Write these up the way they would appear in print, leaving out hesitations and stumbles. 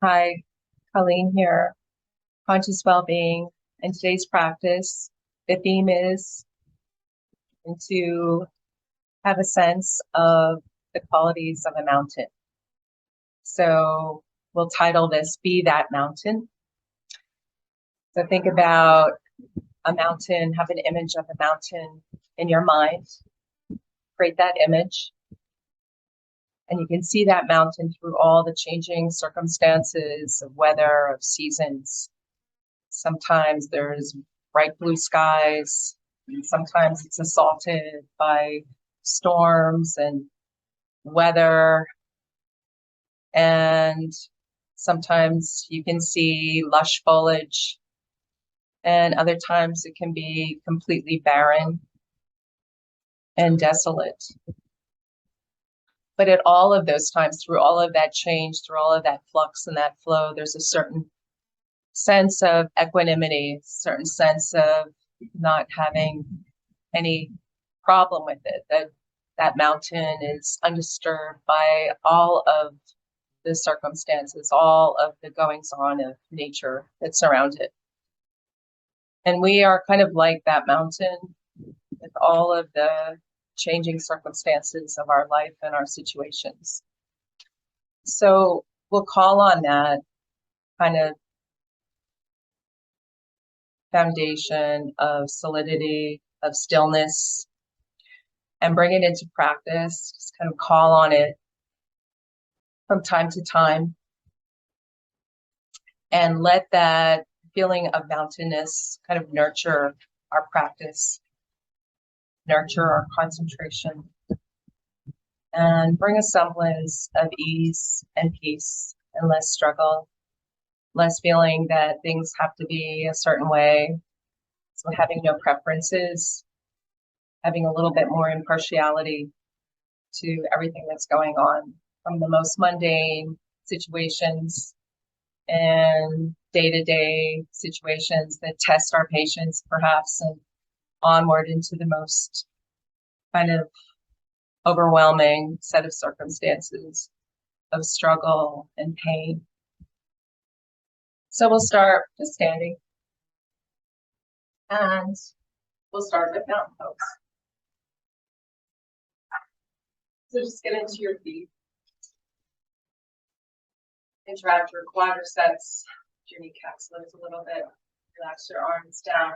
Hi, Colleen here, conscious well-being. In today's practice, the theme is to have a sense of the qualities of a mountain. So we'll title this Be That Mountain. So think about a mountain, have an image of a mountain in your mind, create that image, and you can see that mountain through all the changing circumstances of weather, of seasons. Sometimes there's bright blue skies, and sometimes it's assaulted by storms and weather. And sometimes you can see lush foliage, and other times it can be completely barren and desolate. But at all of those times, through all of that change, through all of that flux and that flow, there's a certain sense of equanimity, certain sense of not having any problem with it, that mountain is undisturbed by all of the circumstances, all of the goings on of nature that surround it. And we are kind of like that mountain with all of the changing circumstances of our life and our situations. So we'll call on that kind of foundation of solidity, of stillness, and bring it into practice. Just kind of call on it from time to time and let that feeling of mountainness kind of nurture our practice, nurture our concentration, and bring a semblance of ease and peace and less struggle, less feeling that things have to be a certain way. So having no preferences, having a little bit more impartiality to everything that's going on, from the most mundane situations and day-to-day situations that test our patience, perhaps, and onward into the most kind of overwhelming set of circumstances of struggle and pain. So we'll start just standing, and we'll start with mountain pose. So just get into your feet. Interact your quadriceps, your kneecaps lift a little bit. Relax your arms down.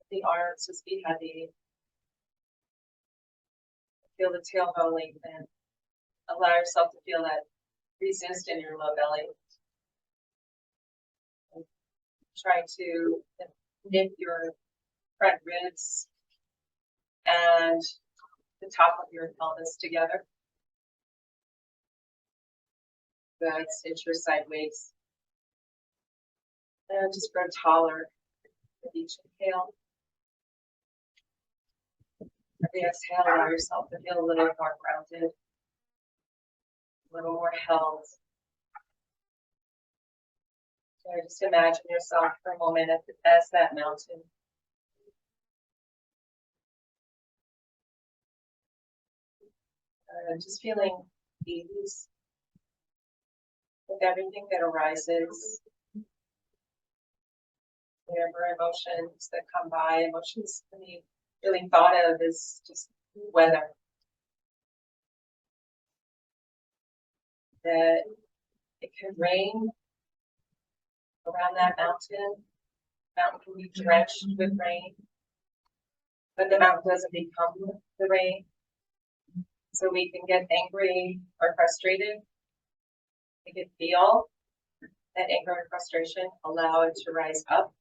The arms just be heavy. Feel the tailbone lengthen. Allow yourself to feel that resist in your low belly. And try to knit your front ribs and the top of your pelvis together. Good. Cinch your sideways. And just grow taller with each inhale. Every exhale, allow yourself to feel a little more grounded, a little more held. So just imagine yourself for a moment as that mountain. Just feeling ease with everything that arises. Whatever emotions that come by, emotions to me really thought of as just weather. That it can rain around that mountain. The mountain can be drenched with rain, but the mountain doesn't become the rain. So we can get angry or frustrated. We can feel that anger and frustration, allow it to rise up,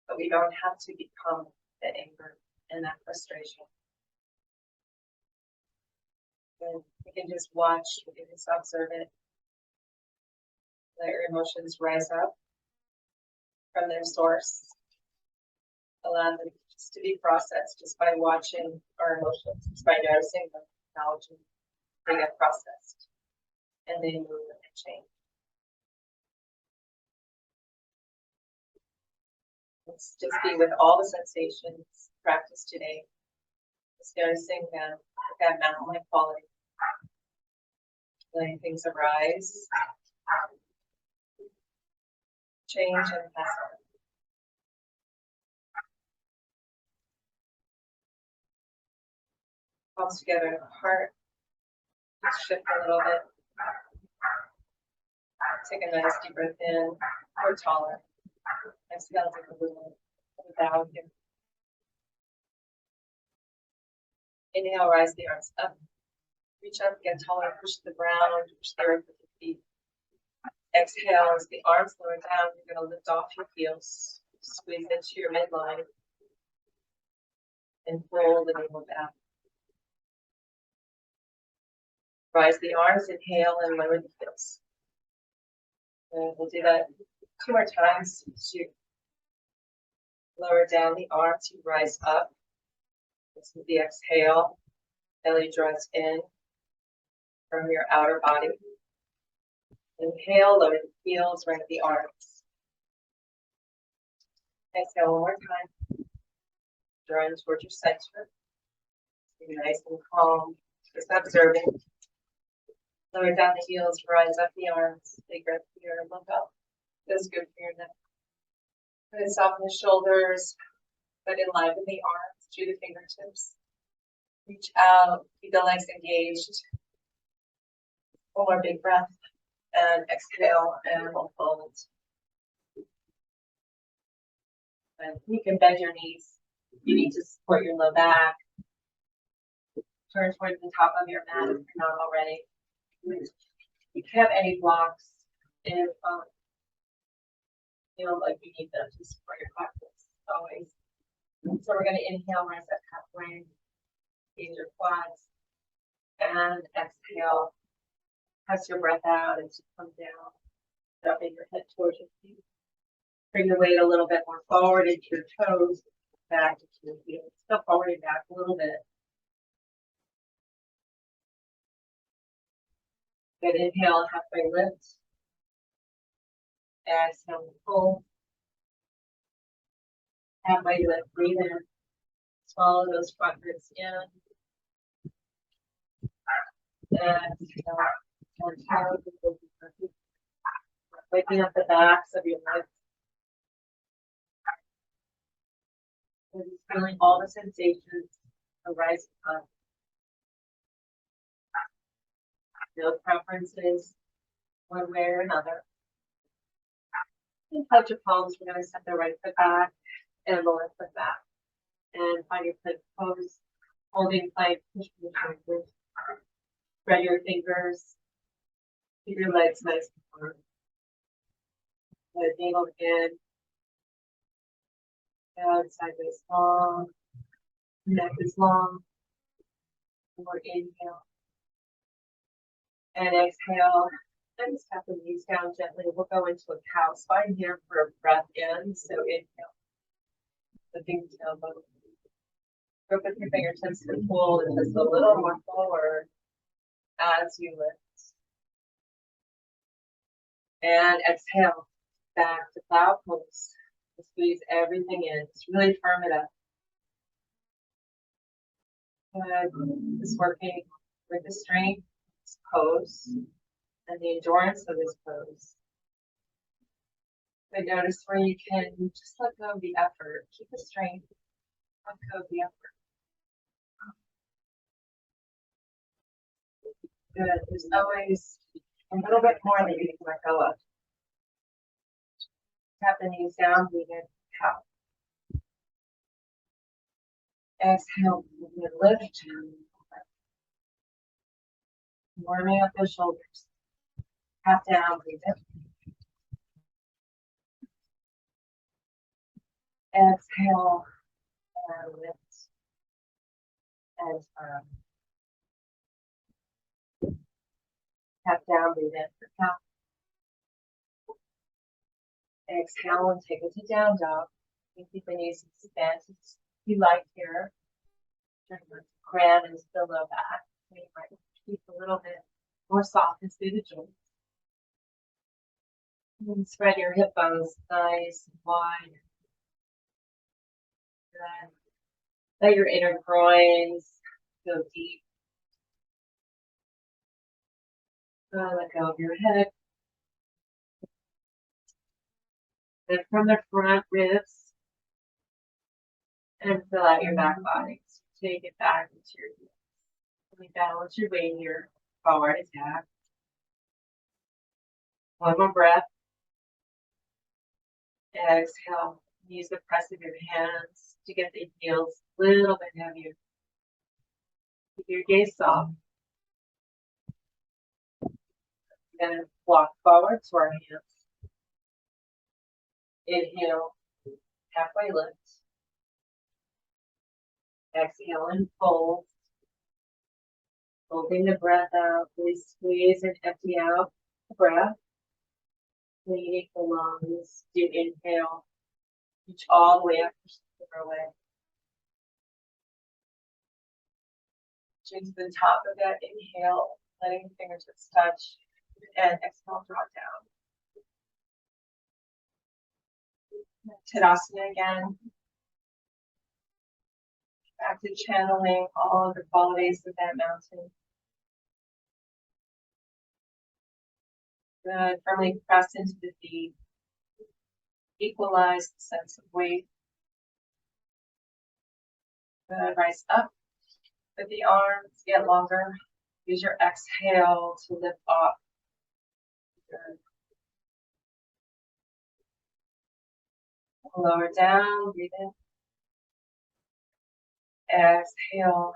but we don't have to become that anger and that frustration. And we can just watch, we can just observe it. Let your emotions rise up from their source. Allow them just to be processed just by watching our emotions, just by noticing them, acknowledging they get processed, and they move and change. Let's just be with all the sensations practiced today. Just noticing them with that mountain-like quality. Letting things arise change and pass on. Palms together in the heart. Just shift a little bit. Take a nice deep breath in. Or taller. Exhale, take a little bow here. Inhale, rise the arms up. Reach up, get taller, push the ground, push the earth with your feet. Exhale as the arms lower down. You're going to lift off your heels. Squeeze into your midline. And fold the navel down. Rise the arms, inhale, and lower the heels. And we'll do that 2 more times. So you lower down the arms, you rise up. This is the exhale. Belly draws in from your outer body. Inhale, lower the heels, right at the arms. Exhale one more time. Draw in towards your center. Be nice and calm. Just observing. Lower down the heels, rise up the arms. Big breath here, look up. Feels good for your neck. Good, soften the shoulders, but enliven the arms through the fingertips. Reach out, keep the legs engaged. One more big breath, and exhale, and we'll fold. And you can bend your knees. You need to support your low back. Turn towards the top of your mat if you're not already. If you have any blocks, if feel like you need them to support your practice, always. So we're going to inhale, rise up halfway, engage your quads, and exhale. Press your breath out as you come down, dropping your head towards your feet. Bring the weight a little bit more forward into your toes, back into your heels. Still forward and back a little bit. Good, inhale, halfway lift. Exhale, pull. Halfway lift, breathe in. Swallow those front ribs in. Exhale. Waking up the backs of your legs. And just feeling all the sensations arising up. No preferences one way or another. And touch your palms. We're going to step the right foot back and the left foot back. And find your foot pose. Holding tight, push the shoulders. Spread your fingers. Keep your legs nice and firm. Let it navel in. Head sideways long. Neck is long. More inhale. And exhale. And step the knees down gently. We'll go into a cow spine here for a breath in. So inhale. Lifting the tailbone. Grip with your fingertips and pull it just a little more forward as you lift. And exhale. Back to cloud pose. Squeeze everything in. Just really firm it up. Good. Just working with the strength of this pose and the endurance of this pose. But notice where you can just let go of the effort. Keep the strength. Let go of the effort. Good. There's always a little bit more that you can let go of. Tap the knees down, breathe in, out. Exhale, lift. Warming up the shoulders. Tap down, breathe in. Exhale, and lift. And tap down, breathe in for count. Exhale and take it to down dog. You keep the knees extended. You like here. Cram into the low back. You might keep a little bit more softness through the joints. And spread your hip bones nice and wide. Good. Let your inner groins go deep. Let go of your head. Then from the front ribs and fill out your back body. So take it back into your heels. Really balance your weight here. Forward attack. One more breath. Exhale. Use the press of your hands to get the heels a little bit heavier. Keep your gaze soft. Then walk forward to our hands. Inhale, halfway lift. Exhale and fold. Holding the breath out. Really squeeze and empty out the breath. Cleaning the lungs. Do inhale. Reach all the way up, push the finger away. Reaching to the top of that inhale, letting the fingertips touch, and exhale, draw down. Tadasana again. Back to channeling all of the qualities of that mountain. Good. Firmly press into the feet. Equalize the sense of weight. Good. Rise up with the arms, get longer. Use your exhale to lift off. Good. Lower down, breathe in. Exhale,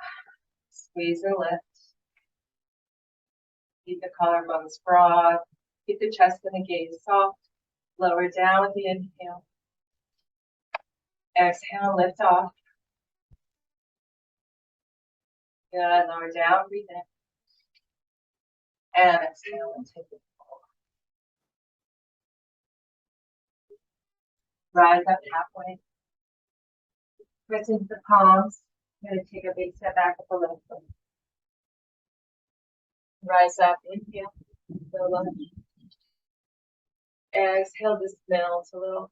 squeeze and lift. Keep the collarbones broad. Keep the chest and the gaze soft. Lower down with the inhale. Exhale, lift off. Good. Lower down, breathe in. And exhale and take it forward. Rise up halfway. Press into the palms. I'm going to take a big step back with the left foot. Rise up, inhale, go lunge. Exhale, dismount a little.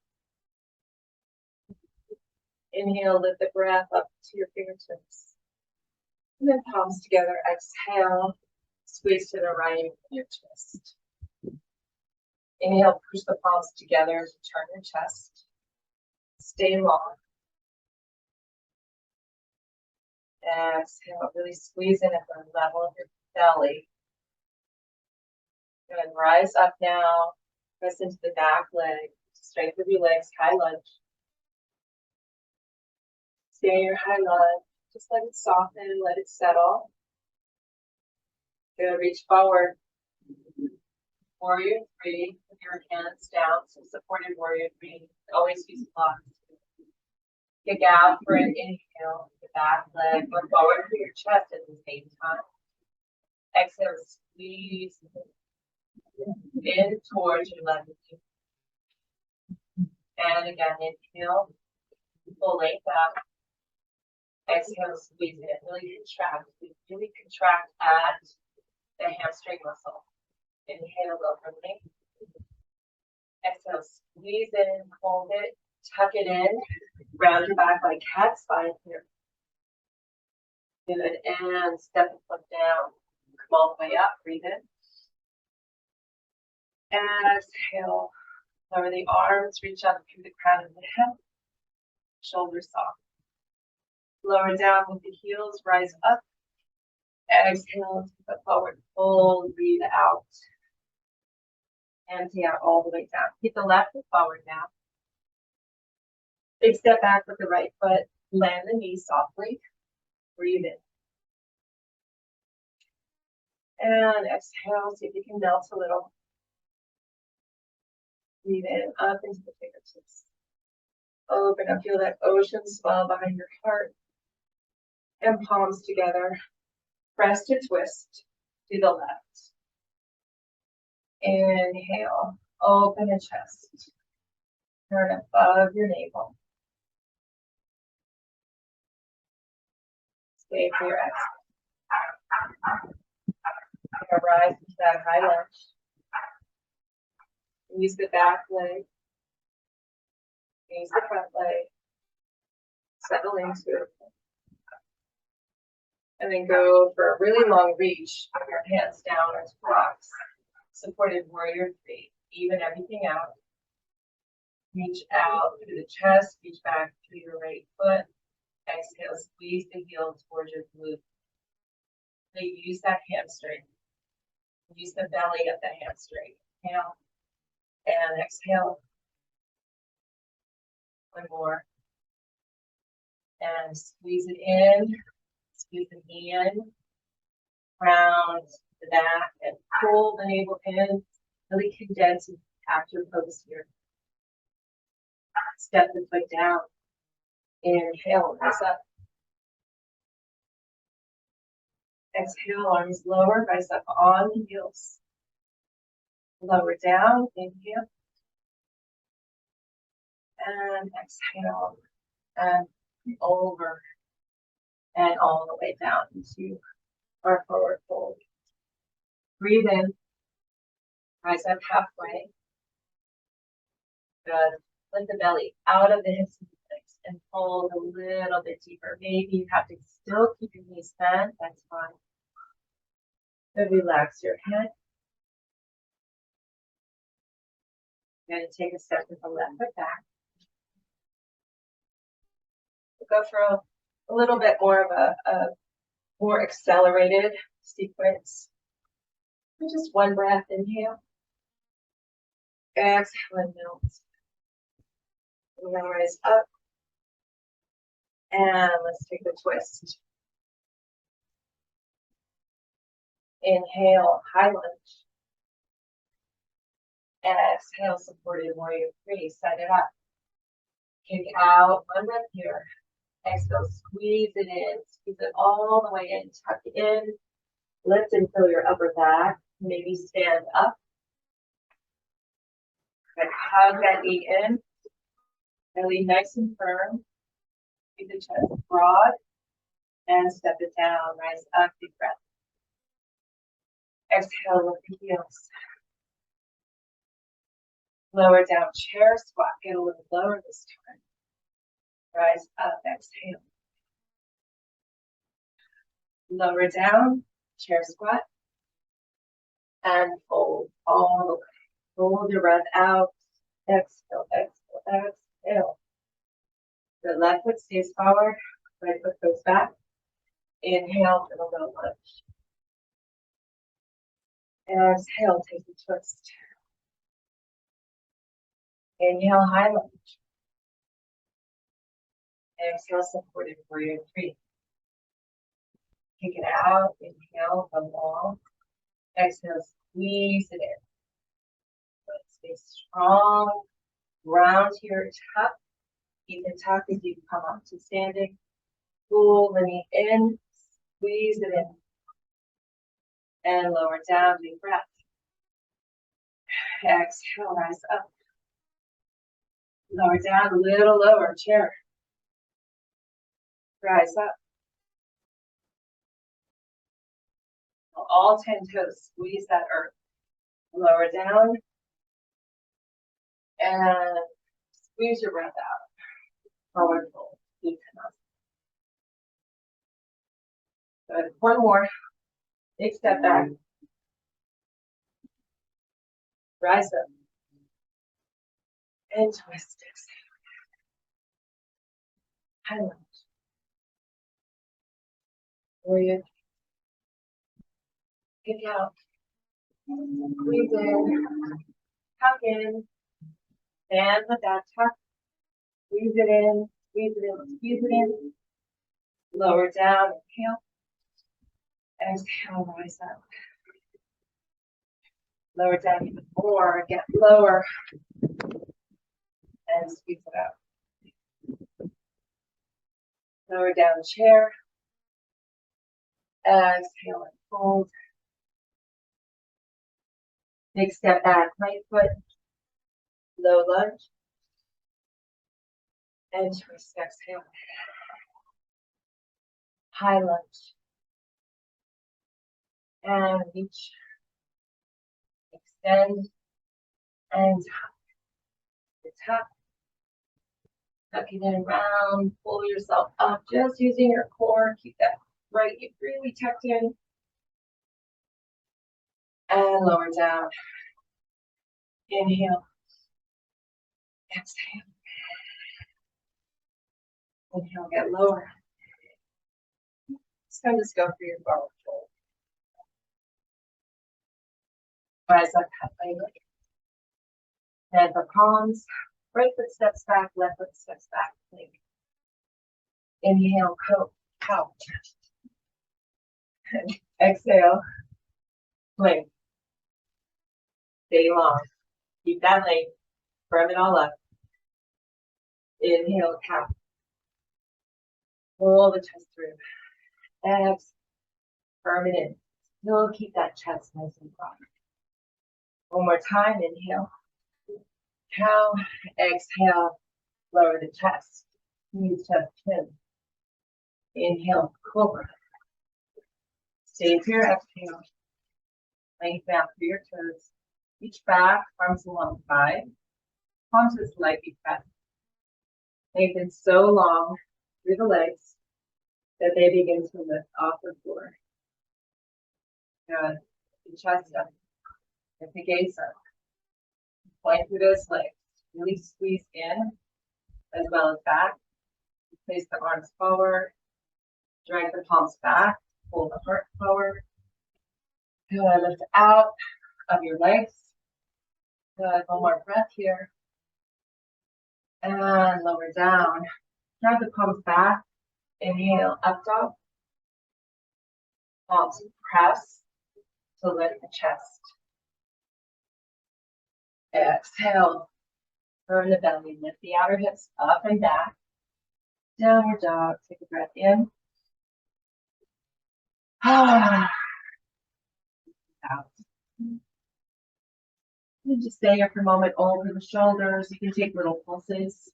Inhale, lift the breath up to your fingertips. And then palms together, exhale, squeeze to the right of your chest. Inhale, push the palms together to turn your chest. Stay long. Exhale, really squeeze in at the level of your belly. Good. Rise up now. Press into the back leg. Strength of your legs, high lunge. Stay in your high lunge. Just let it soften, let it settle. Good. Reach forward. Warrior 3 with your hands down. So supported warrior 3. Always use blocks. Kick out for an inhale. The back leg. Look forward for your chest at the same time. Exhale, squeeze in towards your left knee. And again, inhale. Full length up. Exhale, squeeze it. Really contract. Really contract at the hamstring muscle. Inhale, go for length. Exhale, squeeze in, hold it, tuck it in, round your back like cat spine here. Good, and step the foot down. Come all the way up, breathe in. Exhale, lower the arms, reach up through the crown of the head, shoulders soft. Lower down with the heels, rise up. Exhale, foot forward, full, breathe out. Empty out all the way down. Keep the left foot forward now. Big step back with the right foot. Land the knee softly. Breathe in. And exhale, see if you can melt a little. Breathe in, up into the fingertips. Open up, feel that ocean swell behind your heart. And palms together. Press to twist to the left. Inhale, open the chest. Turn above your navel. Stay for your exhale. Rise into that high lunge. Use the back leg. Use the front leg. Settle into it. And then go for a really long reach with your hands down or blocks. Supported warrior 3. Even everything out. Reach out through the chest, reach back through your right foot. Exhale, squeeze the heel towards your glute. So use that hamstring. Use the belly of the hamstring. Inhale and exhale. One more. And squeeze it in. Squeeze it in. Round the back and pull the navel in. Really condense and active pose here. Step the foot down. Inhale, rise up. Exhale, arms lower, rise up on the heels. Lower down, inhale. And exhale. And over. And all the way down into our forward fold. Breathe in. Rise up halfway. Good. Lift the belly out of the hips and legs and fold a little bit deeper. Maybe you have to still keep your knees bent. That's fine. Then relax your head. You're going to take a step with the left foot back. We'll go for a little bit more of a more accelerated sequence. And just one breath, inhale. Exhale and melt. We're going to rise up. And let's take a twist. Inhale, high lunge. And exhale, supported warrior three. Set it up. Kick out, one breath here. Exhale, squeeze it in. Squeeze it all the way in. Tuck it in. Lift and fill your upper back. Maybe stand up. Good. Hug that knee in. Belly nice and firm. Keep the chest broad. And step it down. Rise up, deep breath. Exhale, lift the heels. Lower down, chair squat. Get a little lower this time. Rise up, exhale. Lower down, chair squat. And fold all the way. Hold your breath out. Exhale, exhale, exhale. The left foot stays forward. Right foot goes back. Inhale for the low lunge. Exhale, take a twist. Inhale, high lunge. Exhale, supported warrior three. Kick it out. Inhale, the long. Exhale, squeeze it in. Stay strong. Ground here, tuck. Keep it tucked as you come up to standing. Pull the knee in. Squeeze it in. And lower down, deep breath. Exhale, rise up. Lower down, a little lower, chair. Rise up. All 10 toes, squeeze that earth. Lower down. And squeeze your breath out. Forward fold. Good. One more. Big step back. Rise up. And twist. High lunge. Warrior. Kick out. Breathe in. Tuck in. Stand with that tuck. Squeeze it in. Squeeze it in. Squeeze it in. Lower down. Inhale. Exhale. Rise up. Lower down even more. Get lower. And squeeze it out. Lower down, chair. Exhale and fold. Big step back, right foot. Low lunge. And twist, exhale. High lunge. And reach. Extend. And tuck. Tuck it in round, pull yourself up, just using your core. Keep that right hip really tucked in. And lower down. Inhale. Exhale. Inhale, get lower. This time, just go for your forward fold. Rise up halfway. Head for palms. Right foot steps back, left foot steps back. Plank. Inhale, couch. Exhale, plank. Stay long. Keep that length. Firm it all up. Inhale, couch. Pull the chest through. Abs. Firm it in. Still keep that chest nice and broad. One more time. Inhale. Cow. Exhale. Lower the chest. Use chest chin. Inhale. Cobra. Stay for your exhale. Lengthen out through your toes. Reach back. Arms alongside. Palms to slightly press. They've been so long through the legs that they begin to lift off the floor. Good. The chest up. Lift the gaze up. Point through those legs. Really squeeze in as well as back. Place the arms forward. Drag the palms back. Pull the heart forward. Good. Lift out of your legs. Good. One more breath here. And lower down. Drag the palms back. Inhale, up dog. Palms press to lift the chest. Exhale. Turn the belly. Lift the outer hips up and back. Downward dog. Take a breath in. Out. And just stay here for a moment. Over the shoulders. You can take little pulses.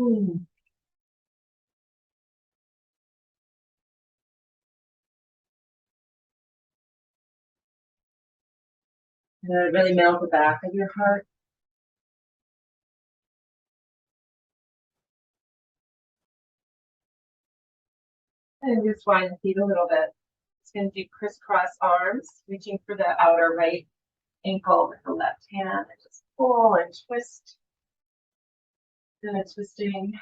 And really melt the back of your heart. And just wind the feet a little bit. It's going to do crisscross arms, reaching for the outer right ankle with the left hand. And just pull and twist. Then twisting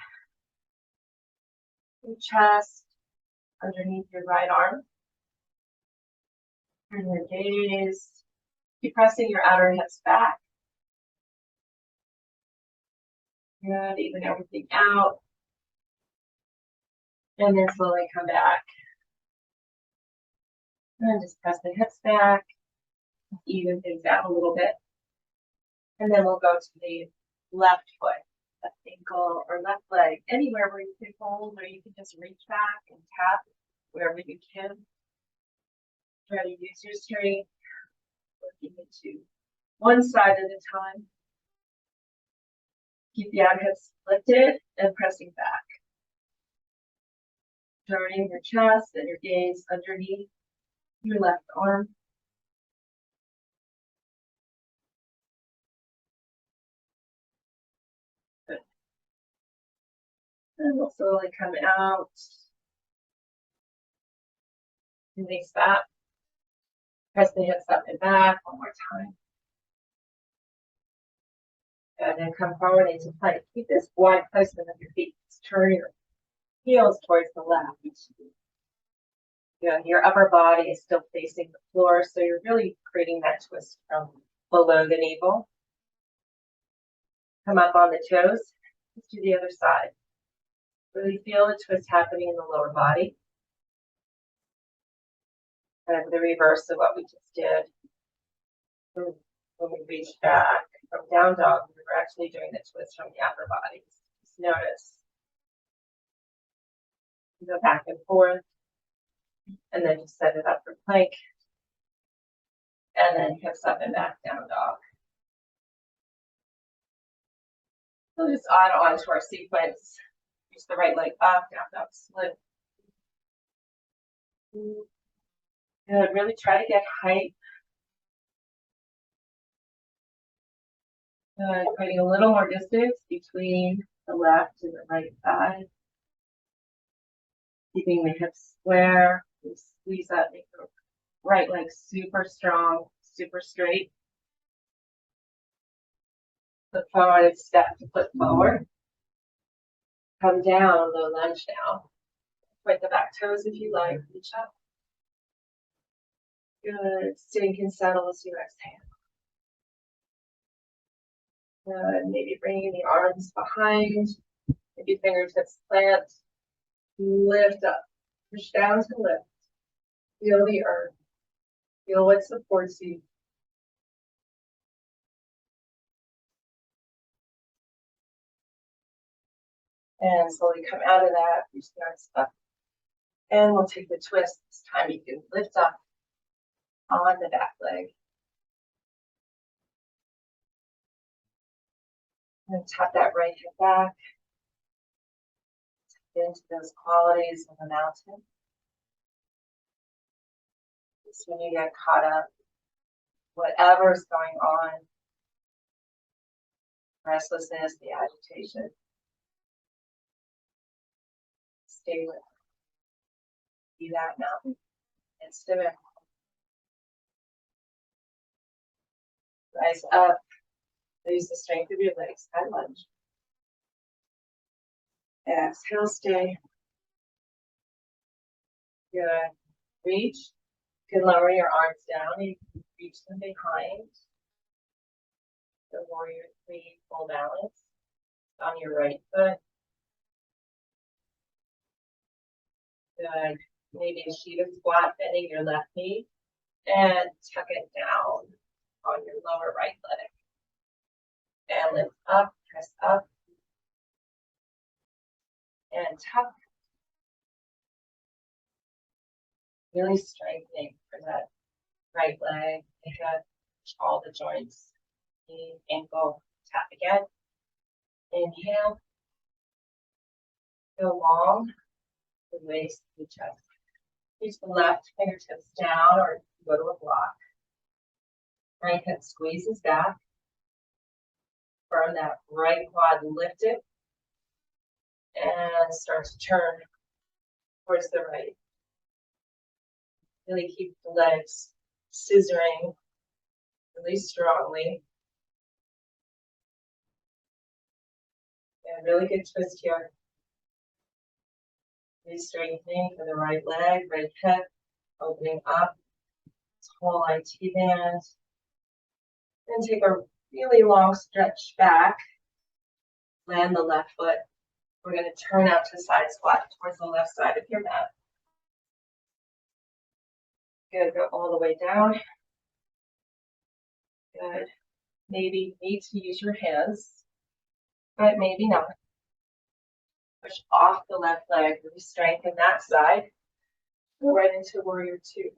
your chest underneath your right arm. Turn your gaze. Keep pressing your outer hips back. Good. Even everything out. And then slowly come back. And just press the hips back. Even things out a little bit. And then we'll go to the left foot, left ankle, or left leg. Anywhere where you can hold, or you can just reach back and tap wherever you can. Try to use your strength. Working into one side at a time. Keep the outer hips lifted and pressing back. Turning your chest and your gaze underneath your left arm. Good. And we'll slowly come out. Release that. Press the hips up and back one more time. And then come forward into plank. Keep this wide placement of your feet. Just turn your heels towards the left. Your upper body is still facing the floor, so you're really creating that twist from below the navel. Come up on the toes. Let's do the other side. Really feel the twist happening in the lower body. Kind of the reverse of what we just did. When we reached back from down dog, we were actually doing the twist from the upper body. Just notice. Go back and forth. And then just set it up for plank. And then hips up and back, down dog. We'll just add on to our sequence. Reach the right leg up, down dog, split. Good. Really try to get height. Creating a little more distance between the left and the right side. Keeping the hips square. Squeeze up, make the right leg super strong, super straight. Foot forward, step to foot forward. Come down, low lunge now. Point the back toes if you like, reach up. Good, sink and settle as you exhale. Good, maybe bringing the arms behind, maybe fingertips plant, lift up, push down to lift. Feel the earth, feel what supports you. And slowly come out of that, reach the arms up. And we'll take the twist. This time you can lift up on the back leg. And tap that right hip back. Tap into those qualities of the mountain. Just when you get caught up, whatever's going on, restlessness, the agitation, stay with it. Be that mountain. And still rise up. Use the strength of your legs. High lunge. Exhale, stay. Good. Reach. You can lower your arms down. You can reach them behind. The warrior three, full balance on your right foot. Good. Maybe a sheet of squat, bending your left knee, and tuck it down on your lower right leg. And lift up, press up, and tuck. Really strengthening for that right leg. You have all the joints, knee, ankle, tap again. Inhale. Go long, the waist, the chest. Reach the left fingertips down or go to a block. Right hip squeezes back. Firm that right quad, lift it. And start to turn towards the right. Really keep the legs scissoring really strongly. And really good twist here. Really strengthening for the right leg, right hip, opening up, whole IT band. Then take a really long stretch back. Land the left foot. We're going to turn out to side squat towards the left side of your mat. Good, go all the way down. Good. Maybe need to use your hands, but maybe not. Push off the left leg, really strengthen that side. Go right into warrior two.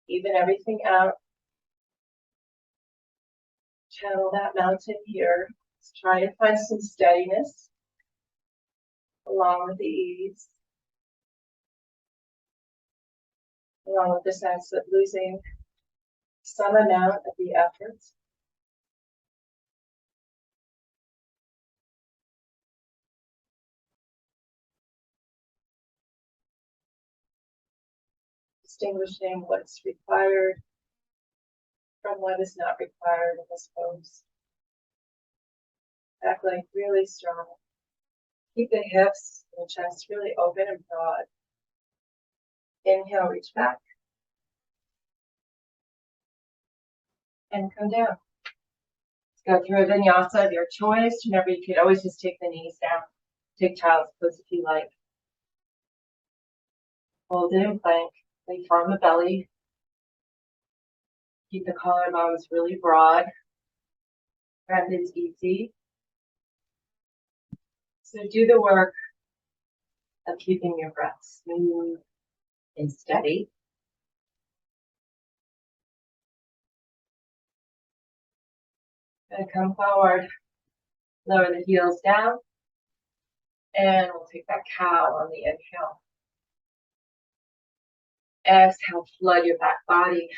Even everything out. Channel that mountain here. Let's try to find some steadiness along with the ease. Along with the sense of losing some amount of the effort. Distinguishing what's required from what is not required in this pose. Back leg really strong. Keep the hips and the chest really open and broad. Inhale, reach back. And come down. Let's go through a vinyasa of your choice. Remember, you could always just take the knees down. Take child's pose if you like. Hold it in plank. Lay from the belly. Keep the collarbones really broad. Breath is easy. So do the work of keeping your breath smooth and steady. And come forward. Lower the heels down. And we'll take that cow on the inhale. Exhale, flood your back body.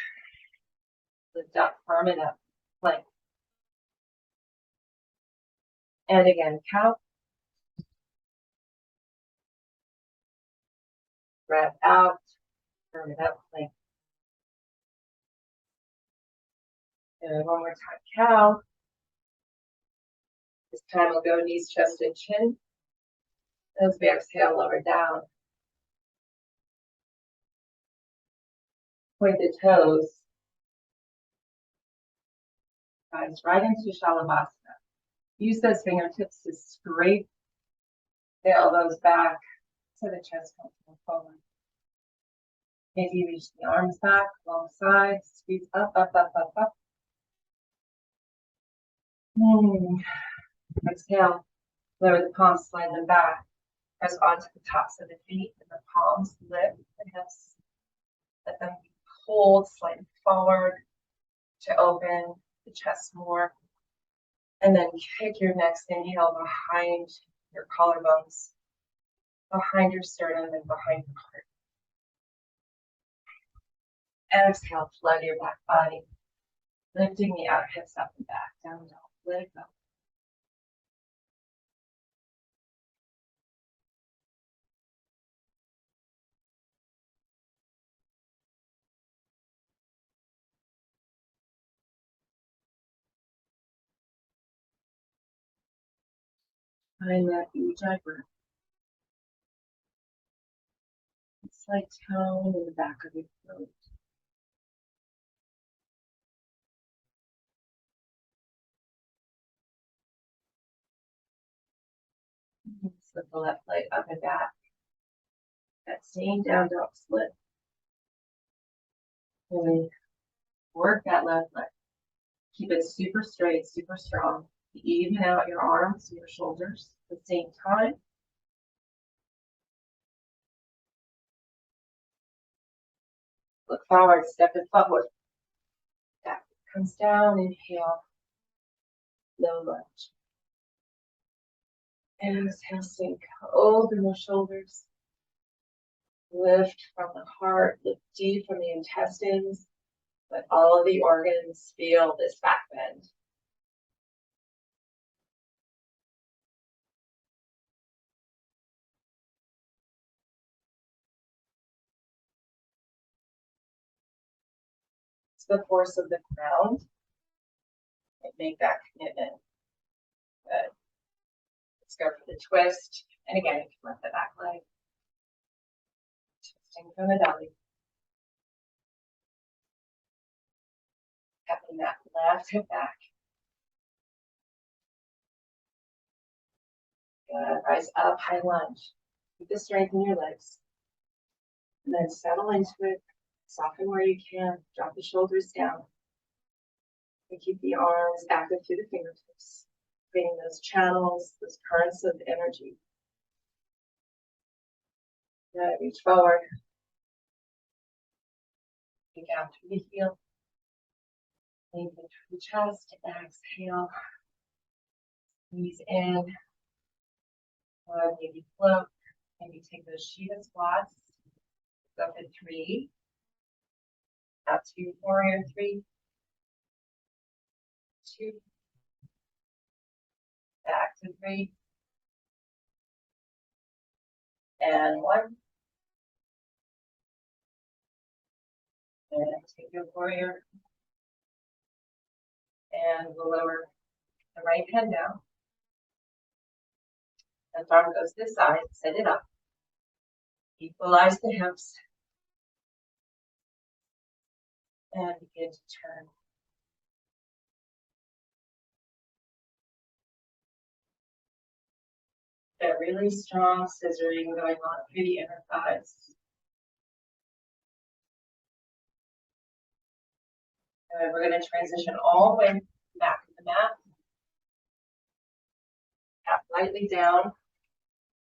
Lift up, firm it up, plank. And again, cow. Breath out, it out like. And one more time, cow. This time we'll go knees, chest, and chin. As we exhale, lower down. Point the toes. Guys, right into Shalabhasana. Use those fingertips to scrape the elbows back so the chest comes forward. Maybe reach the arms back, long sides, squeeze up, up, up, up, up. Exhale, lower the palms, slide them back. Press onto the tops of the feet and the palms lift the hips. Let them be pulled slightly forward to open the chest more. And then kick your next inhale behind your collarbones, behind your sternum, and behind your heart. Exhale, flood your back body, lifting the outer hips up and back, down dog. Let it go. Find that ujjayi breath. Slight tone in the back of your throat. Slip the left leg up and back. That same down dog split. Really work that left leg. Keep it super straight, super strong. Even out your arms and your shoulders at the same time. Look forward, step it forward. Back comes down, inhale. Low lunge. And exhale, sink. Open the shoulders. Lift from the heart, lift deep from the intestines. Let all of the organs feel this back bend. It's the force of the ground. And make that commitment. Good. Let's go for the twist. And again, you can lift the back leg. Twisting from the belly. Tapping that left hip back. Good. Rise up, high lunge. Keep the strength in your legs. And then settle into it. Soften where you can. Drop the shoulders down. And keep the arms active through the fingertips. Creating those channels, those currents of energy. Good. Reach forward. Take out through the heel. Lean into the chest. Exhale. Squeeze in. Maybe float. Maybe take those Shiva squats. Go for 3. Out to warrior 3. 2. Back to 3. And 1. And take your warrior. And we'll lower the right hand down. Left arm goes this side, set it up. Equalize the hips. And begin to turn. That really strong scissoring going on through the inner thighs. And we're going to transition all the way back to the mat. Tap lightly down.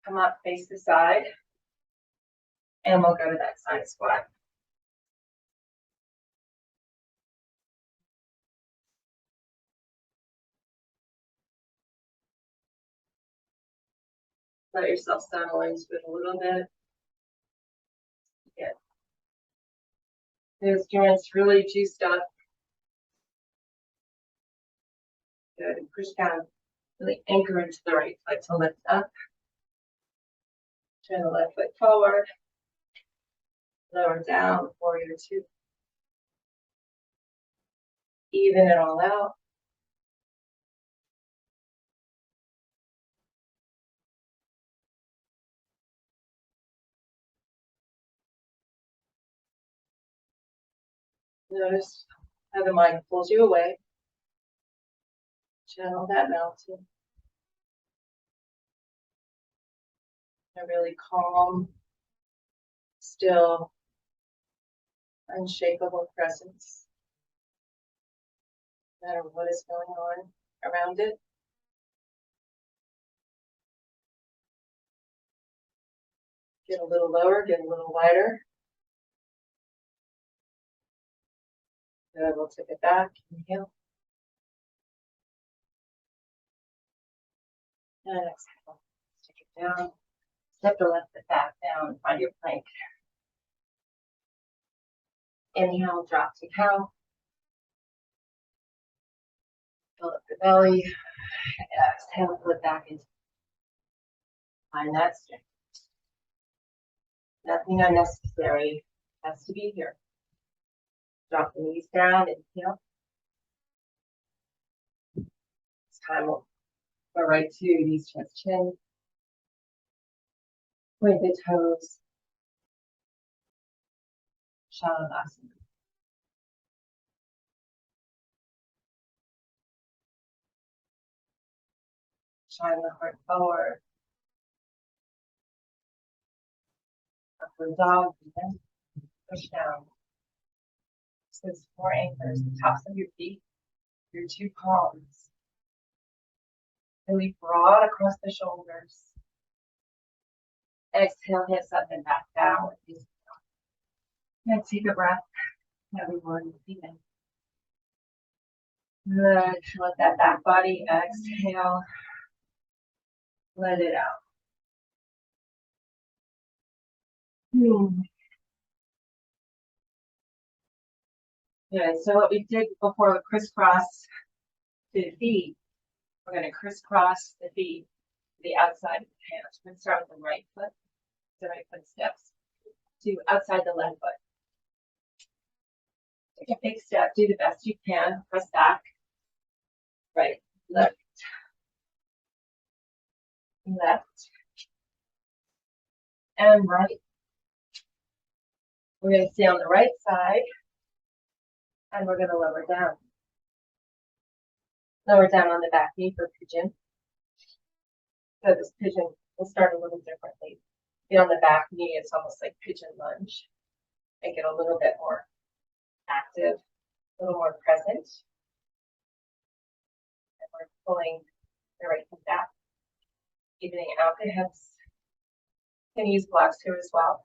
Come up, face the side. And we'll go to that side squat. Let yourself settle into it a little bit. Get those joints really juiced up. Good. And push down. Really anchor into the right foot to lift up. Turn the left foot forward. Lower down, warrior two. Even it all out. Notice how the mind pulls you away. Channel that mountain. A really calm, still, unshakable presence. No matter what is going on around it. Get a little lower, get a little wider. Good, we'll take it back. Inhale. And exhale. Take it down. Step the left foot back down. Find your plank. Inhale, drop to cow. Fill up the belly. Exhale, flip back into. Find that strength. Nothing unnecessary has to be here. Drop the knees down. Inhale. This time we'll go right to knees, chest, chin. Point the toes. Shavasana. Shine the heart forward. Upward dog, and then push down. So it's 4 anchors, the tops of your feet, your 2 palms. Really broad across the shoulders. Exhale, hips up and back down. And take a breath. Everyone, even. Good. Let that back body exhale. Let it out. Good. So what we did before we crisscross the feet, we're going to crisscross the feet to the outside of the hands. We're going to start with the right foot. The right foot steps to outside the left foot. Take a big step. Do the best you can. Press back. Right. Left. Left. And right. We're going to stay on the right side. And we're going to lower down. Lower down on the back knee for pigeon. So this pigeon will start a little differently. Be on the back knee, it's almost like pigeon lunge. Make it a little bit more active, a little more present. And we're pulling the right foot back, evening out the hips. You can use blocks here as well.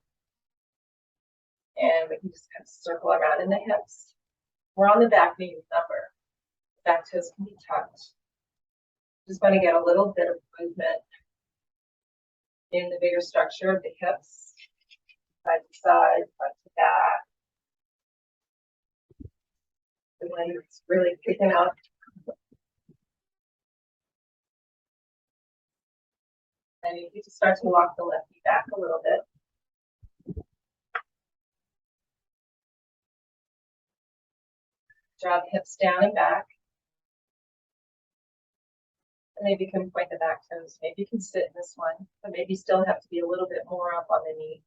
And we can just kind of circle around in the hips. We're on the back knee, remember. Back toes can be tucked. Just want to get a little bit of movement in the bigger structure of the hips, side to side, front to back. The legs really kicking out. And you need to start to walk the left knee back a little bit. Draw the hips down and back. And maybe you can point the back toes. Maybe you can sit in this one, but maybe still have to be a little bit more up on the knee.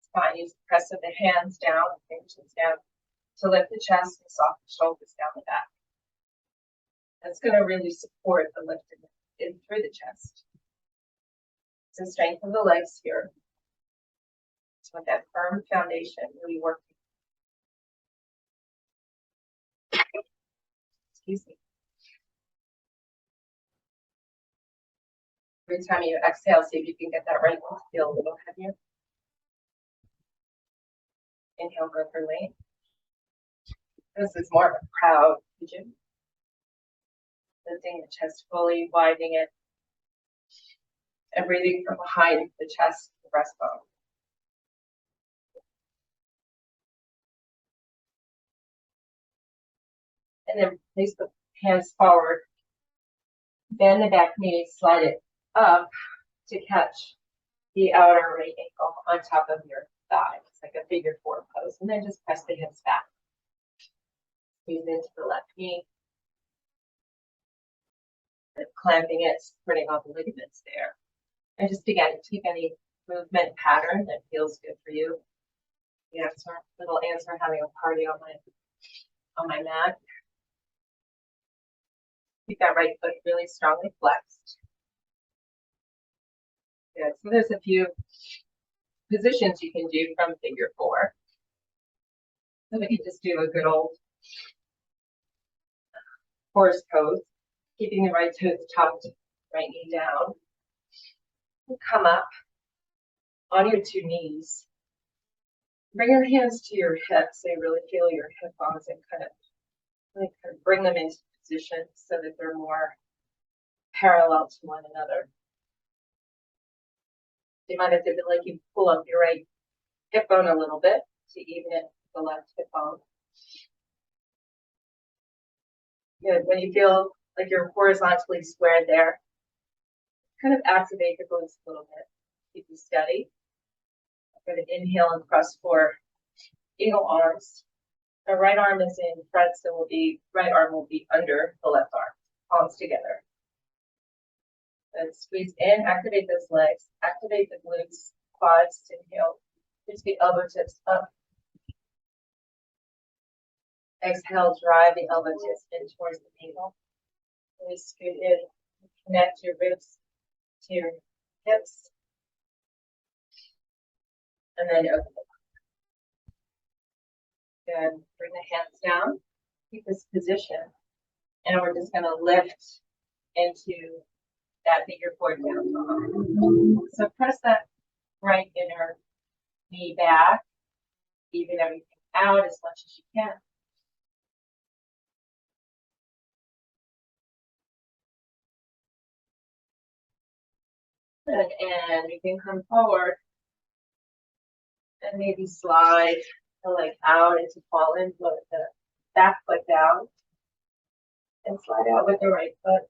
It's fine. Use the press of the hands down, fingertips down to lift the chest and soft the shoulders down the back. That's going to really support the lift in through the chest. So strength of the legs here. So with that firm foundation really working. Excuse me. Every time you exhale, see if you can get that right one to feel a little heavier. Inhale, go for length. This is more of a proud pigeon. Lifting the chest fully, widening it, and breathing from behind the chest, the breastbone. And then place the hands forward. Bend the back knee, slide it up to catch the outer right ankle on top of your thigh. It's like a figure four pose. And then just press the hips back. Squeeze into the left knee. And clamping it, supporting all the ligaments there. And just again, take any movement pattern that feels good for you. Yeah, so little answer having a party on my mat. Keep that right foot really strongly flexed. Good. So there's a few positions you can do from figure four. So we can just do a good old horse pose, keeping the right toes tucked, right knee down. And come up on your two knees. Bring your hands to your hips. So you really feel your hip bones and kind of bring them into position so that they're more parallel to one another. You might have to feel like you pull up your right hip bone a little bit to even it with the left hip bone. Good. When you feel like you're horizontally squared there, kind of activate the glutes a little bit. Keep you steady. I'm going to inhale and press for eagle arms. The right arm is in front, so right arm will be under the left arm, palms together. And squeeze in, activate those legs, activate the glutes, quads, inhale, just the elbow tips up. Exhale, drive the elbow tips in towards the navel. Really scoot in, connect your ribs to your hips. And then open the mouth. Good. Bring the hands down. Keep this position. And we're just going to lift into that figure four down dog. So press that right inner knee back. Even everything out as much as you can. Good. And we can come forward. And maybe slide the leg out into fallen, put the back foot down, and slide out with the right foot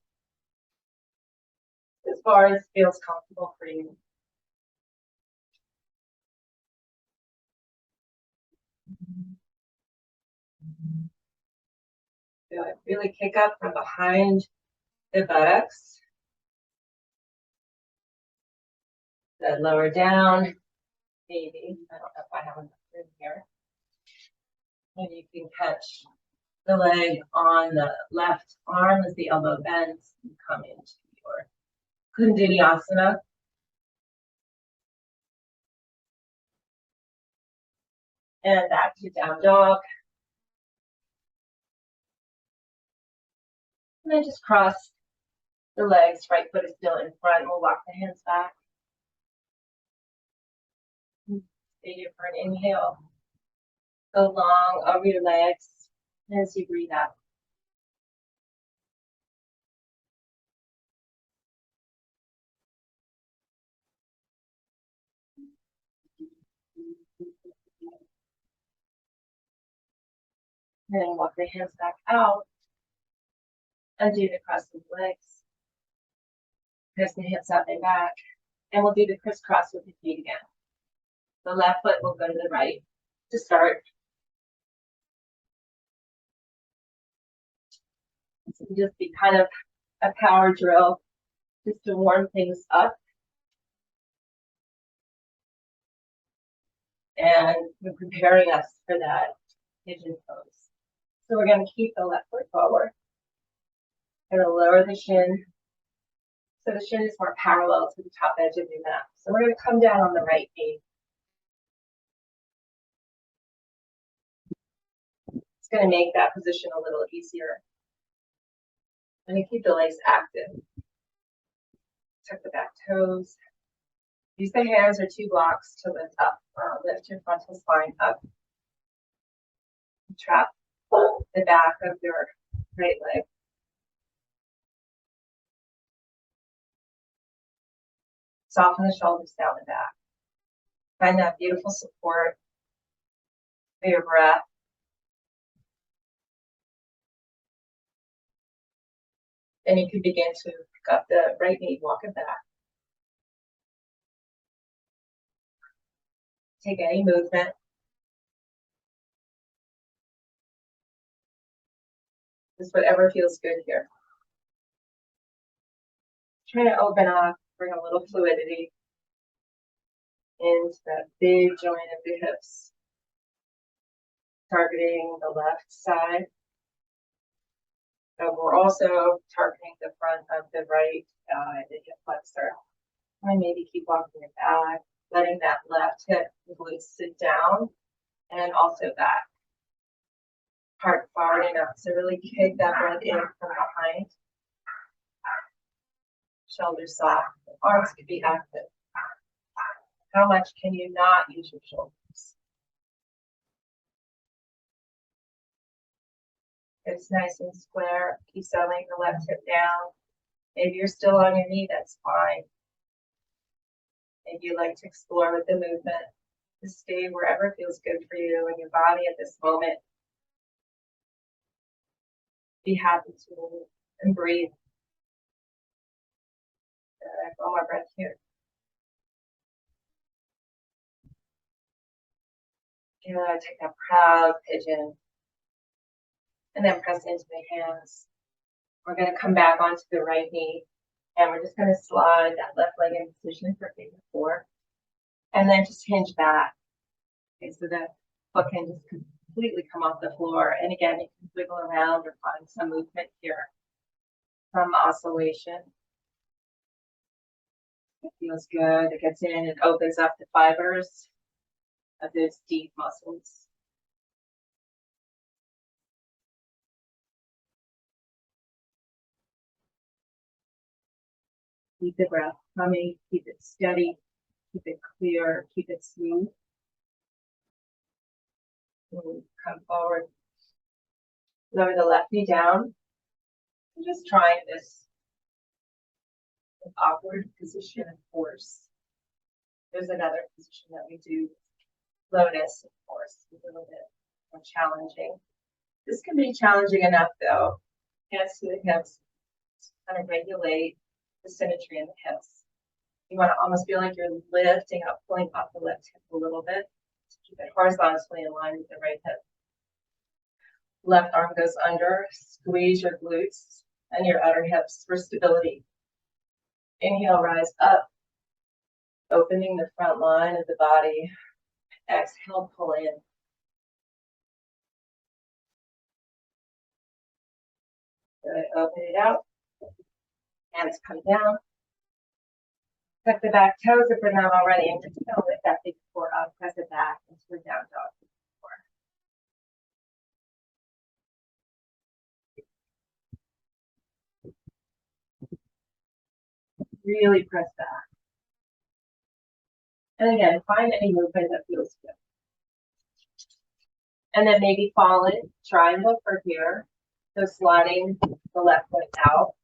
as far as feels comfortable for you. Good. Really kick up from behind the buttocks. Then lower down, maybe. I don't know if I have enough room here. And you can catch the leg on the left arm as the elbow bends and come into your Vinyasa. And back to down dog. And then just cross the legs, right foot is still in front. We'll walk the hands back. Stay here for an inhale. Go long over your legs as you breathe out. And then walk the hands back out. Undo the crossing legs. Press the hips up and back. And we'll do the crisscross with the feet again. The left foot will go to the right to start. So just be kind of a power drill just to warm things up. And we're preparing us for that pigeon pose. So we're going to keep the left foot forward. Going to lower the shin. So the shin is more parallel to the top edge of your mat. So we're going to come down on the right knee. It's going to make that position a little easier. I'm going to keep the legs active. Tuck the back toes. Use the hands or two blocks to lift up. Lift your frontal spine up. Trap the back of your right leg. Soften the shoulders down and back. Find that beautiful support for your breath. Then you can begin to pick up the right knee, walk it back. Take any movement. Just whatever feels good here. Try to open up, bring a little fluidity into that big joint of the hips. Targeting the left side. But we're also targeting the front of the right thigh, the hip flexor. And maybe keep walking it back, letting that left hip glute sit down and also back. Heart forward enough. So really kick that breath in from behind. Shoulders soft. Arms could be active. How much can you not use your shoulders? It's nice and square. Keep settling the left hip down. Maybe you're still on your knee, that's fine. Maybe you like to explore with the movement. Just stay wherever feels good for you and your body at this moment. Be happy to move and breathe. Good. One more breath here. Good. Take that proud pigeon. And then press into the hands. We're going to come back onto the right knee. And we're just going to slide that left leg in position for figure 4. And then just hinge back. Okay, so that foot can just completely come off the floor. And again, you can wiggle around or find some movement here. Some oscillation. It feels good. It gets in, it opens up the fibers of those deep muscles. Keep the breath coming, keep it steady, keep it clear, keep it smooth. And come forward. Lower the left knee down. I'm just trying this awkward position of force. There's another position that we do, lotus, of course, a little bit more challenging. This can be challenging enough though. Hands to the hips, kind of regulate the symmetry in the hips. You want to almost feel like you're lifting up, pulling up the left hip a little bit to keep it horizontally in line with the right hip. Left arm goes under, squeeze your glutes and your outer hips for stability. Inhale, rise up, opening the front line of the body. Exhale, pull in. Good, open it out. Hands come down. Tuck the back toes if they're not already, and just lift that big core up, press it back into a down dog. Really press back. And again, find any movement that feels good. And then maybe fall in, triangle for here. So sliding the left foot out,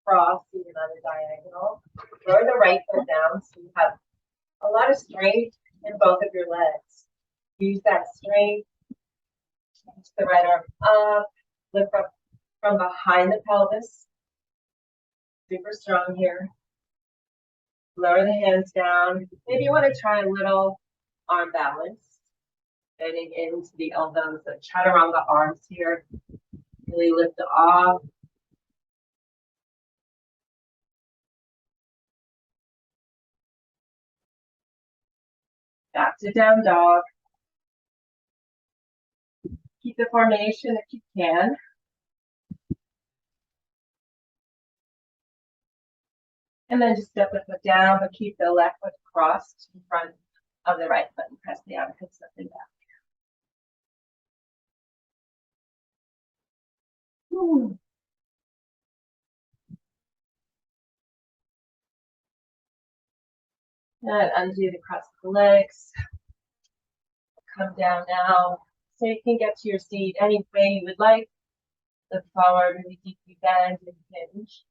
cross even on the diagonal. Lower the right foot down so you have a lot of strength in both of your legs. Use that strength. Lift the right arm up, lift up from behind the pelvis. Super strong here. Lower the hands down. Maybe you want to try a little arm balance. Bending into the elbows, the chaturanga arms here. Really lift it off. Back to down dog. Keep the formation if you can. And then just step the foot down, but keep the left foot crossed in front of the right foot and press the outer hips up and back. Ooh. And undo the cross of the legs. Come down now. So you can get to your seat any way you would like. Look forward, really deeply bend and hinge.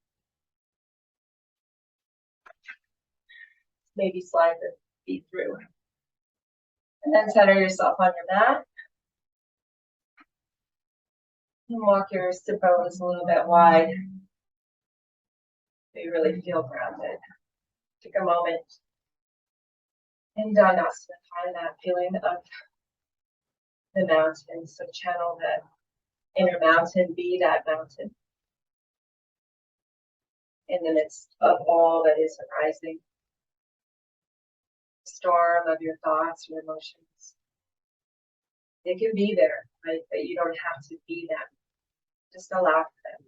Maybe slide the feet through. And then center yourself on your mat. And walk your sit bones a little bit wide. So you really feel grounded. Take a moment In Vinyasa, find that feeling of the mountain. So channel that inner mountain, be that mountain in the midst of all that is arising. Storm of your thoughts, your emotions. They can be there, right? But you don't have to be them. Just allow them.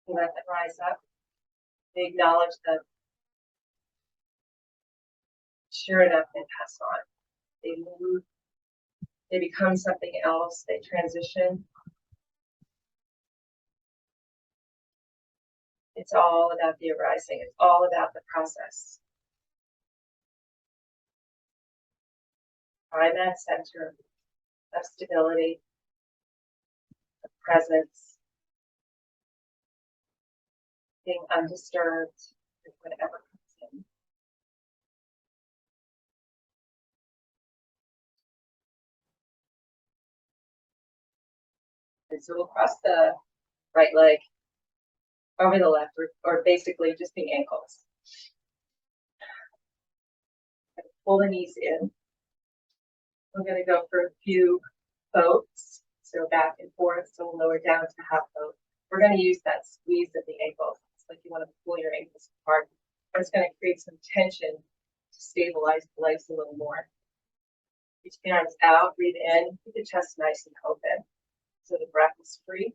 Let them rise up. They acknowledge them. Sure enough, they pass on. They move. They become something else. They transition. It's all about the arising. It's all about the process. Find that center of stability, of presence, being undisturbed with whatever comes in. And so we'll cross the right leg over the left, or basically just the ankles. Pull the knees in. We're going to go for a few boats, so back and forth, so we'll lower down to half boat. We're going to use that squeeze of the ankles. It's like you want to pull your ankles apart. It's going to create some tension to stabilize the legs a little more. Reach the arms out, breathe in, keep the chest nice and open, so the breath is free.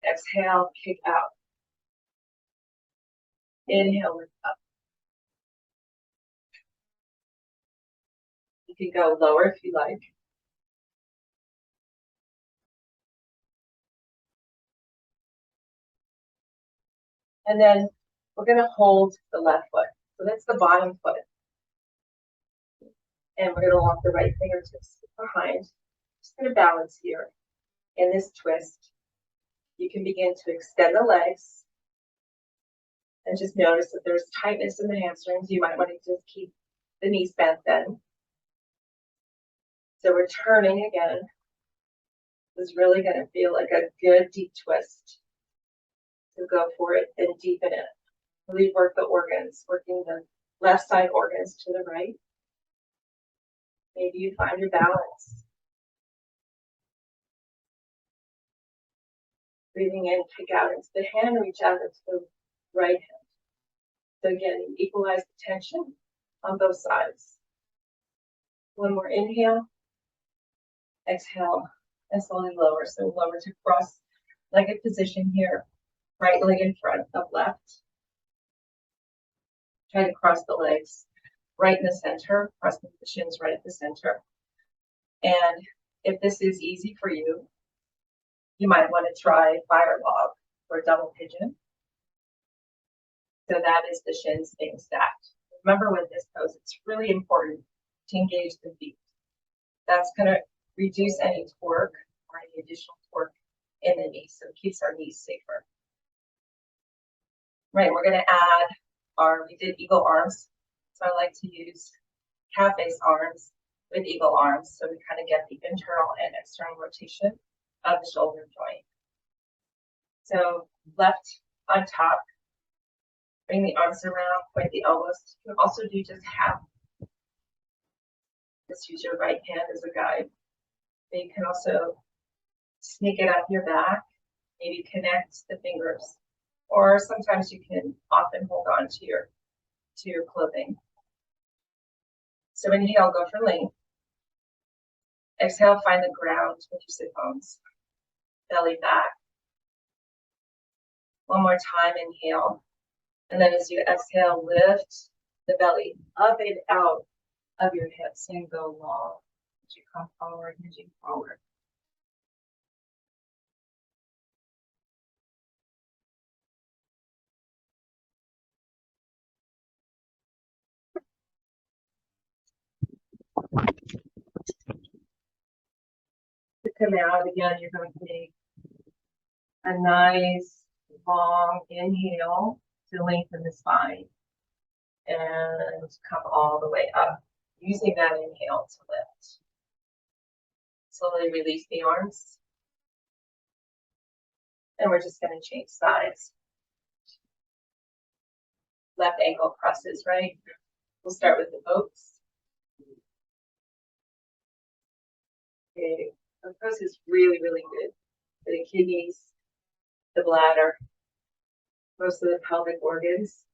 Exhale, kick out. Inhale, lift up. You can go lower if you like. And then we're going to hold the left foot. So that's the bottom foot. And we're going to walk the right fingertips behind. Just going to balance here. In this twist, you can begin to extend the legs. And just notice that there's tightness in the hamstrings. You might want to just keep the knees bent then. So we're turning again. This is really going to feel like a good deep twist. So go for it and deepen it. Really work the organs, working the left side organs to the right. Maybe you find your balance. Breathing in, kick out into the hand, reach out into the right hand. So again, equalize the tension on both sides. One more inhale. Exhale, and slowly lower. So lower to cross-legged position here. Right leg in front of left. Try to cross the legs right in the center. Cross the shins right at the center. And if this is easy for you, you might want to try fire log or double pigeon. So that is the shins being stacked. Remember with this pose, it's really important to engage the feet. That's going to reduce any torque or any additional torque in the knees, so it keeps our knees safer. Right, we're going to add we did eagle arms, so I like to use calf face arms with eagle arms, so we kind of get the internal and external rotation of the shoulder joint. So left on top, bring the arms around, point the elbows. You can also do just half. Just use your right hand as a guide. And you can also sneak it up your back, maybe connect the fingers, or sometimes you can often hold on to your clothing. So inhale, go for length. Exhale, find the ground with your sit bones. Belly back. One more time, inhale. And then as you exhale, lift the belly up and out of your hips and go long as you come forward, hinging forward. To come out again, you're going to take a nice long inhale to lengthen the spine and come all the way up, using that inhale to lift. Slowly release the arms. And we're just going to change sides. Left ankle crosses right. We'll start with the boats. Okay, glucose is really, really good for the kidneys, the bladder, most of the pelvic organs.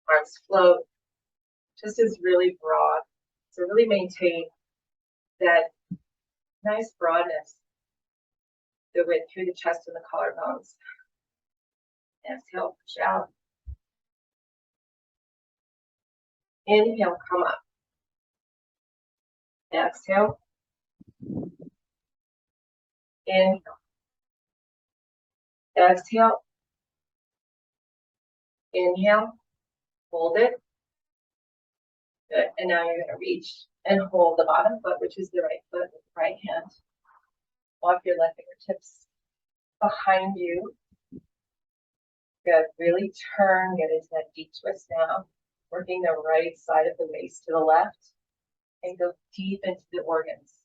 Arms float, just is really broad. So really maintain that nice broadness that went through the chest and the collarbones. Exhale, push out. Inhale, come up. Exhale. Inhale. Exhale. Inhale. Hold it. Good. And now you're going to reach and hold the bottom foot, which is the right foot with the right hand. Walk your left fingertips behind you. Good. Really turn, get into that deep twist now. Working the right side of the waist to the left and go deep into the organs.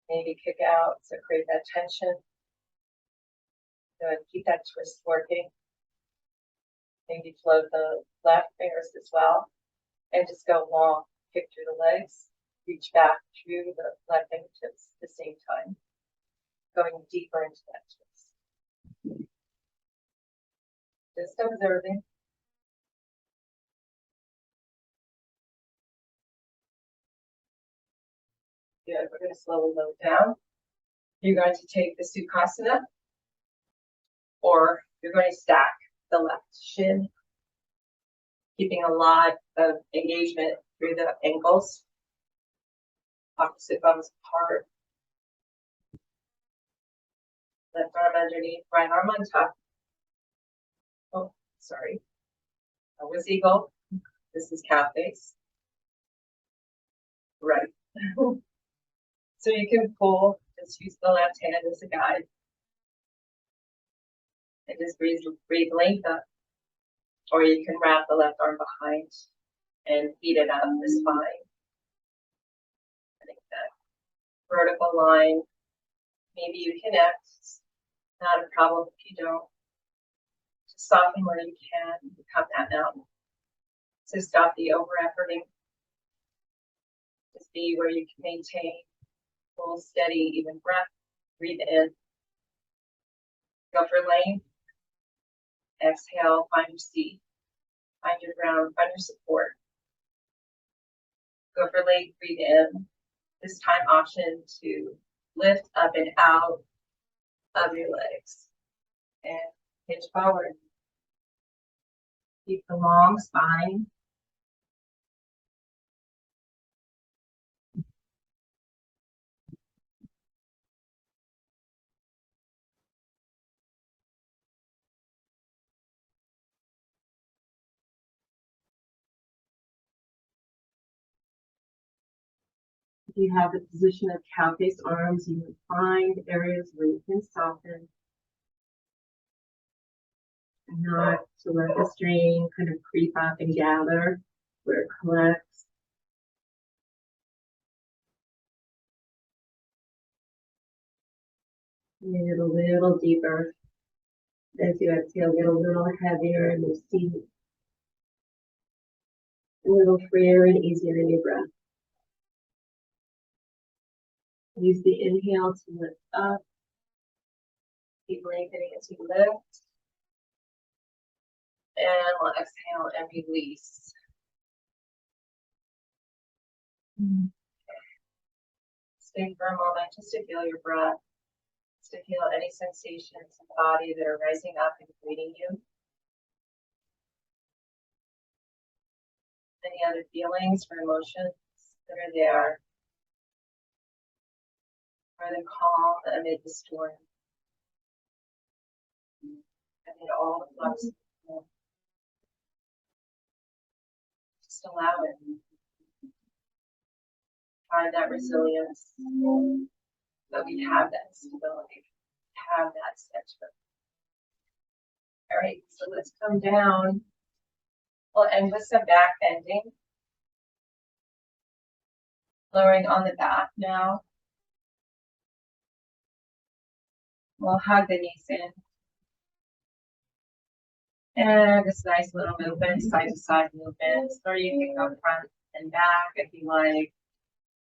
Maybe kick out, so create that tension. Good. Keep that twist working. Maybe float the left fingers as well. And just go long, kick through the legs, reach back through the left fingertips at the same time. Going deeper into that twist. Just observing. Good. We're going to slowly lower down. You're going to take the Sukhasana, or you're going to stack the left shin, keeping a lot of engagement through the ankles. Opposite thumbs apart. Left arm underneath, right arm on top. Oh, sorry. That was eagle. This is cow face. Right. So you can pull, just use the left hand as a guide. And just breathe length up. Or you can wrap the left arm behind and feed it up the spine. I think that vertical line, maybe you connect. Not a problem if you don't. Just soften where you can, come that mountain. So stop the over-efforting. Just be where you can maintain full, steady, even breath. Breathe in. Go for length. Exhale, find your seat. Find your ground, find your support. Go for length, breathe in. This time option to lift up and out of your legs. And hinge forward. Keep the long spine. If you have the position of cow face arms, you can find areas where you can soften. And not to let the strain kind of creep up and gather where it collects. Get a little deeper. As you exhale, get a little heavier in your seat. A little freer and easier in your breath. Use the inhale to lift up. Keep lengthening as you lift. And we'll exhale and release. Stay for a moment just to feel your breath. Just to feel any sensations in the body that are rising up and greeting you. Any other feelings or emotions that are there? Are they calm amid the storm? Amid all the flux. Just allow it. Find that resilience. But we have that stability. We have that steadfast. All right, so let's come down. We'll end with some back bending. Lowering on the back now. We'll hug the knees in. And this nice little movement, side to side movements, or you can go front and back if you like.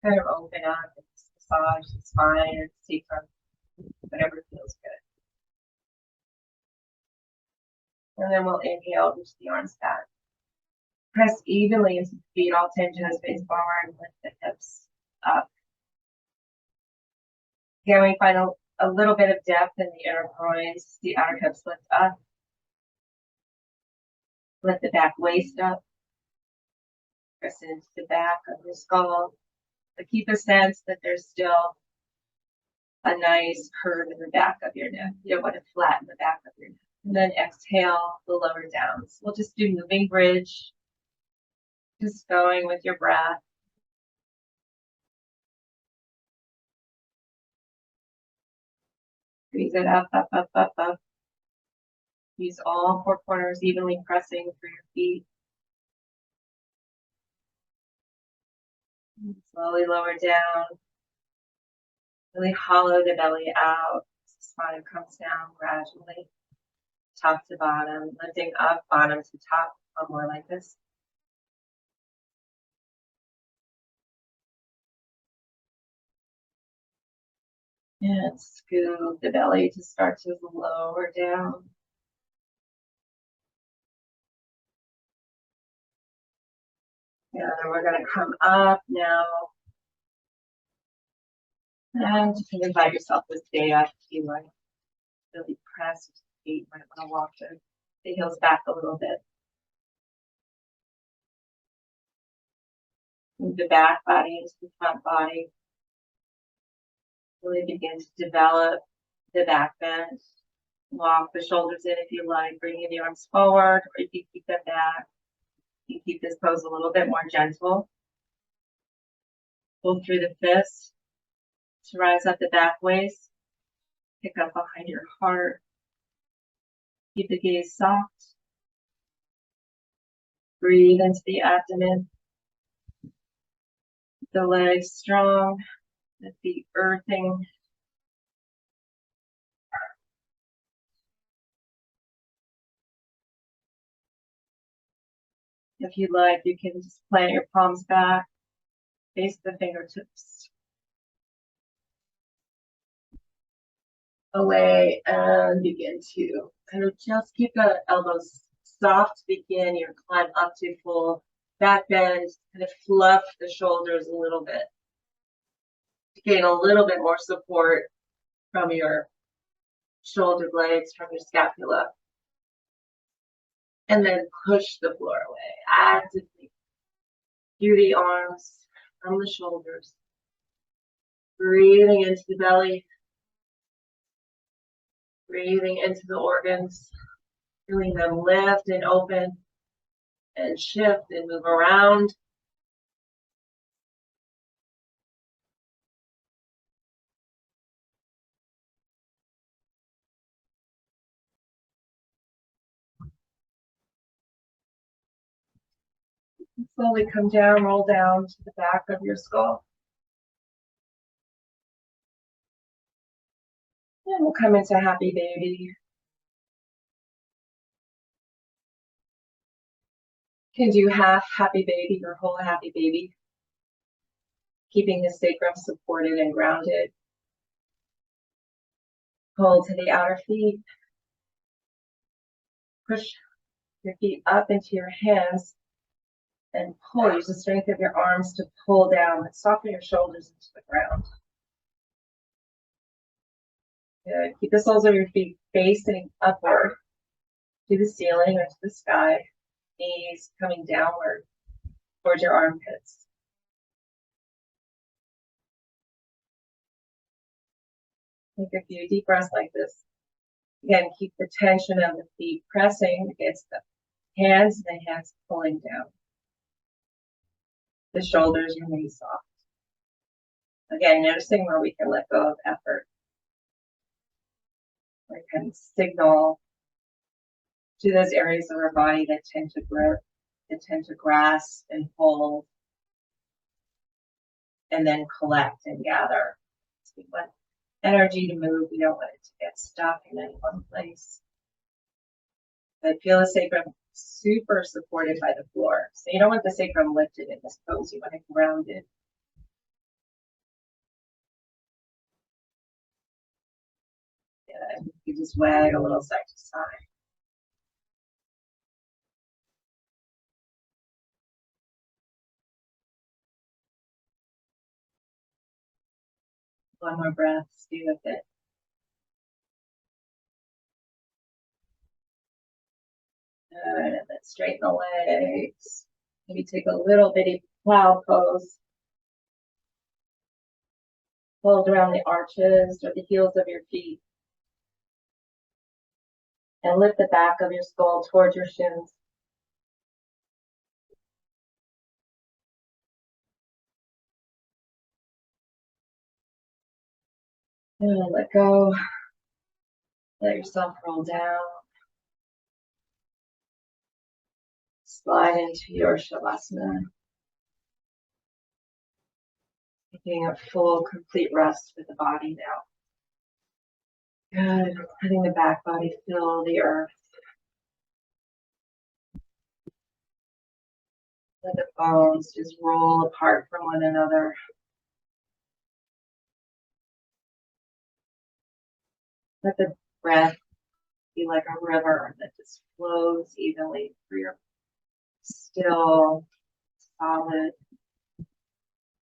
Kind of open up, it's massage the spine or take from whatever feels good. And then we'll inhale, reach the arms back. Press evenly into the feet, all 10 toes face forward, lift the hips up. Again, we find a little bit of depth in the inner groins, the outer hips lift up. Lift the back waist up. Press into the back of your skull. But keep a sense that there's still a nice curve in the back of your neck. You don't want to flatten the back of your neck. And then exhale the lower downs. We'll just do moving bridge. Just going with your breath. Squeeze it up, up, up, up, up. Use all four corners evenly pressing through your feet. Slowly lower down. Really hollow the belly out. The spine comes down gradually. Top to bottom. Lifting up, bottom to top. One more like this. And scoop the belly to start to lower down. And then we're going to come up now. And you can invite yourself to stay up if you like. Really press your feet. Might want to walk the heels back a little bit. Move the back body into the front body. Really begin to develop the back bend. Walk the shoulders in if you like, bringing the arms forward, or if you keep them back. You keep this pose a little bit more gentle. Pull through the fist to rise up the back waist. Pick up behind your heart. Keep the gaze soft. Breathe into the abdomen. The legs strong. The feet earthing. If you like, you can just plant your palms back, face the fingertips away, and begin to kind of just keep the elbows soft. Begin your climb up to full back bend. Kind of fluff the shoulders a little bit to gain a little bit more support from your shoulder blades, from your scapula. And then push the floor away actively through the arms, from the shoulders. Breathing into the belly. Breathing into the organs. Feeling them lift and open and shift and move around. Slowly come down, roll down to the back of your skull. And we'll come into happy baby. You can do half happy baby or whole happy baby. Keeping the sacrum supported and grounded. Pull to the outer feet. Push your feet up into your hands. And pull. Use the strength of your arms to pull down, but soften your shoulders into the ground. Good. Keep the soles of your feet facing upward to the ceiling or to the sky. Knees coming downward towards your armpits. Take a few deep breaths like this. Again, keep the tension of the feet pressing against the hands and the hands pulling down. The shoulders remain soft. Again, noticing where we can let go of effort. We can signal to those areas of our body that tend to grip, that tend to grasp and hold, and then collect and gather. energy to move. We don't want it to get stuck in any one place. But feel the sacrum super supported by the floor. So you don't want the sacrum lifted in this pose. You want it grounded. Good. You just wag a little side to side. One more breath. Stay with it. Good. And then straighten the legs. Maybe take a little bitty plow pose. Hold around the arches or the heels of your feet. And lift the back of your skull towards your shins. And let go. Let yourself roll down. Slide into your shavasana. Taking a full, complete rest with the body now. Good. Letting the back body fill the earth. Let the bones just roll apart from one another. Let the breath be like a river that just flows evenly through your still, solid,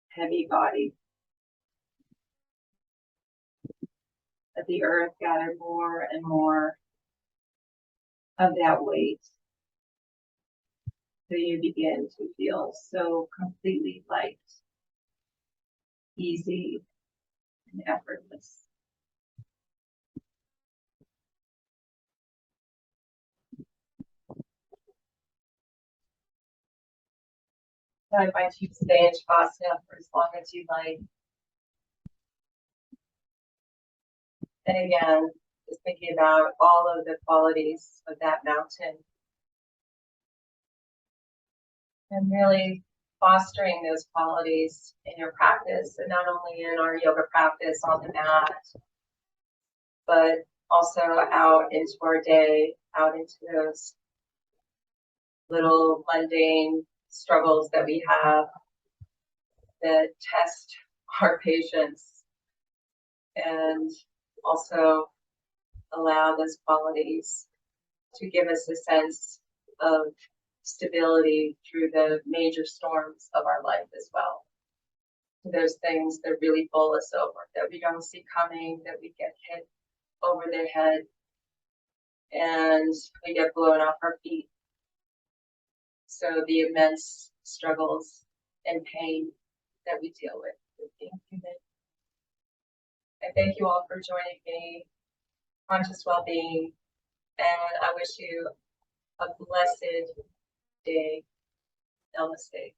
heavy body. Let the earth gather more and more of that weight. So you begin to feel so completely light, easy, and effortless. I invite you to stay in Shavasana for as long as you like. And again, just thinking about all of the qualities of that mountain. And really fostering those qualities in your practice, and not only in our yoga practice on the mat, but also out into our day, out into those little mundane struggles that we have that test our patience, and also allow those qualities to give us a sense of stability through the major storms of our life as well. Those things that really pull us over, that we don't see coming, that we get hit over the head and we get blown off our feet. So the immense struggles and pain that we deal with being human. I thank you all for joining me. Conscious well-being, and I wish you a blessed day. Namaste.